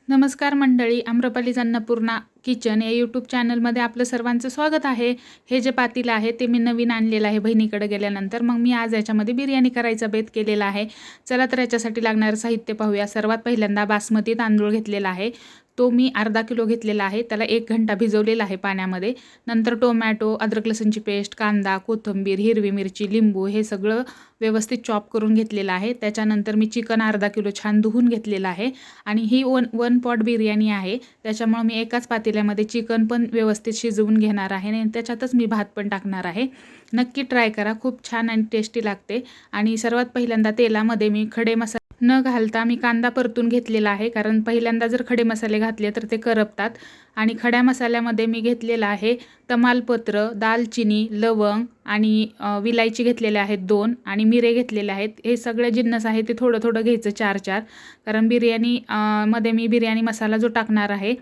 नमस्कार मंडळी, आम्रपालीज अन्नपूर्णा किचन या यूट्यूब चॅनलमध्ये आपलं सर्वांचं स्वागत आहे। हे जे पातेलं आहे ते मी नवीन आणलेलं आहे बहिणीकडे गेल्यानंतर। मग मी आज याच्यामध्ये बिर्याणी करायचा बेत केलेला आहे। चला तर याच्यासाठी लागणारं साहित्य पाहूया। सर्वात पहिल्यांदा बासमती तांदूळ घेतलेला आहे, तो मी अर्धा किलो घेतलेला आहे। त्याला 1 घंटा भिजवलेला आहे पाण्यामध्ये। नंतर टोमॅटो, अद्रक लसूणची पेस्ट, कांदा, कोथिंबीर, हिरवी मिरची, लिंबू हे सगळं व्यवस्थित चॉप करून घेतलेलं आहे। त्याच्यानंतर मी चिकन अर्धा किलो छान धुवून घेतलेलं आहे आणि ही वन पॉट बिर्याणी आहे, त्याच्यामुळे मी एकाच पातेल्यामध्ये चिकन पण व्यवस्थित शिजवून घेणार आहे आणि त्याच्यातच मी भात पण टाकणार आहे। नक्की ट्राय करा, खूप छान आणि टेस्टी लागते। आणि सर्वात पहिल्यांदा तेलामध्ये मी खडे मसाले न घालता मी कांदा परतून घेतलेला आहे, कारण पहिल्यांदा जर खडे मसाले घातले तर ते करपतात। आणि खड्या मसाल्यामध्ये मी घेतलेला आहे तमालपत्र, दालचिनी, लवंग आणि विलायची घेतलेले आहेत 2 आणि मिरे घेतलेले आहेत। हे सगळे जिन्नस आहे ते थोडं थोडं घ्यायचं 4-4, कारण बिर्याणी मध्ये मी बिर्याणी मसाला जो टाकणार आहे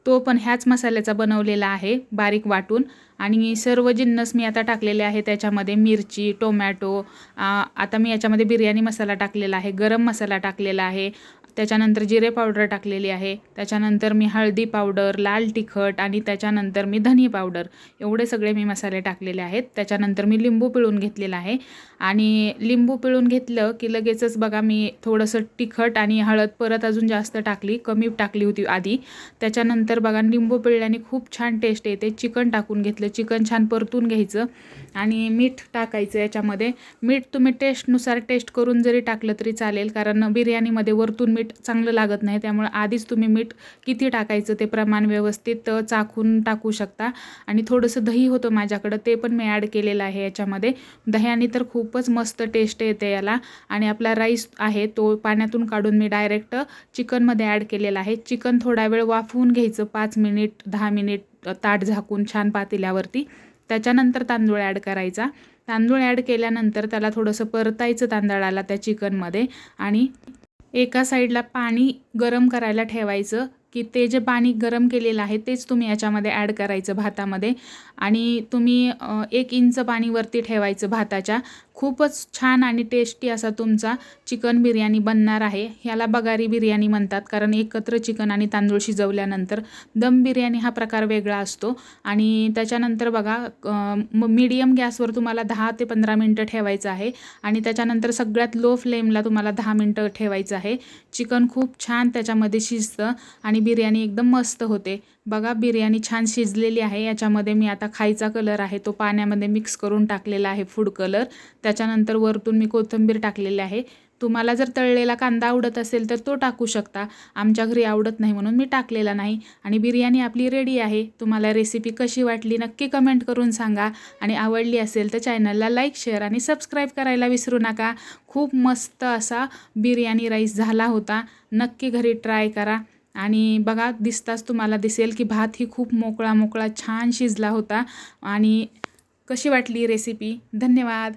तो पण ह्याच मसाल्याचा बनवलेला आहे बारीक वाटून। आणि सर्व जिन्नस मी आता टाकलेले आहे त्याच्यामध्ये, मिरची, टोमॅटो, आता मी याच्यामध्ये बिर्याणी मसाला टाकलेला आहे, गरम मसाला टाकलेला आहे, त्याच्यानंतर जिरे पावडर टाकलेली आहे, त्याच्यानंतर मी हळदी पावडर, लाल तिखट आणि त्याच्यानंतर मी धनी पावडर, एवढे सगळे मी मसाले टाकलेले आहेत। त्याच्यानंतर मी लिंबू पिळून घेतलेला आहे आणि लिंबू पिळून घेतलं की लगेचच बघा मी थोडंसं तिखट आणि हळद परत अजून जास्त टाकली, कमी टाकली होती आधी। त्याच्यानंतर बघा लिंबू पिळल्याने खूप छान टेस्ट येते। चिकन टाकून घेतलं, चिकन छान परतून घ्यायचं आणि मीठ टाकायचं याच्यामध्ये। मीठ तुम्ही टेस्टनुसार टेस्ट करून जरी टाकलं तरी चालेल, कारण बिर्याणीमध्ये वरतून मीठ चांगलं लागत नाही, त्यामुळे आधीच तुम्ही मीठ किती टाकायचं ते प्रमाण व्यवस्थित चाखून टाकू शकता। आणि थोडंसं दही होतं माझ्याकडं, ते पण मी ॲड केलेलं आहे याच्यामध्ये। दह्याने तर खूपच मस्त टेस्ट येते याला। आणि आपला राईस आहे तो पाण्यातून काढून मी डायरेक्ट चिकनमध्ये ॲड केलेला आहे। चिकन थोडा वेळ वाफवून घ्यायचं, 5 मिनिट 10 मिनिट ताट झाकून छान पातेल्यावरती। त्याच्यानंतर तांदूळ ॲड करायचा। तांदूळ ॲड केल्यानंतर त्याला थोडंसं परतायचं तांदळाला त्या चिकनमध्ये आणि एका साईडला पाणी गरम करायला ठेवायचं, की ते जे पाणी गरम केलेलं आहे तेच तुम्ही याच्यामध्ये ॲड करायचं भातामध्ये। आणि तुम्ही 1 इंच पाणी वरती ठेवायचं भाताच्या। खूपच छान आणि टेस्टी असा तुमचा चिकन बिर्याणी बनणार आहे। ह्याला बगारी बिर्याणी म्हणतात, कारण एकत्र चिकन आणि तांदूळ शिजवल्यानंतर। दम बिर्याणी हा प्रकार वेगळा असतो। आणि त्याच्यानंतर बघा मीडियम गॅसवर तुम्हाला 10 ते 15 मिनटं ठेवायचं आहे आणि त्याच्यानंतर सगळ्यात लो फ्लेमला तुम्हाला 10 मिनटं ठेवायचं आहे। चिकन खूप छान त्याच्यामध्ये शिजतं आणि बिर्याणी एकदम मस्त होते। बघा बिर्याणी छान शिजलेली आहे। याच्यामध्ये मी आता खायचा कलर आहे तो पाण्यामध्ये मिक्स करून टाकलेला आहे, फूड कलर। त्याच्यानंतर वरतून मी कोथिंबीर टाकलेली आहे। तुम्हाला जर तळलेला कांदा आवडत असेल तर तो टाकू शकता, आमच्या घरी आवडत नाही म्हणून मी टाकलेला नाही। आणि बिर्याणी आपली रेडी आहे। तुम्हाला रेसिपी कशी वाटली नक्की कमेंट करून सांगा आणि आवडली असेल तर चॅनलला लाईक, शेअर आणि सबस्क्राईब करायला विसरू नका। खूप मस्त असा बिर्याणी राईस झाला होता, नक्की घरी ट्राय करा। आणि बघा दिसताच तुम्हाला दिसेल की भात ही खूप मोकळा मोकळा छान शिजला होता। आणि कशी वाटली रेसिपी? धन्यवाद।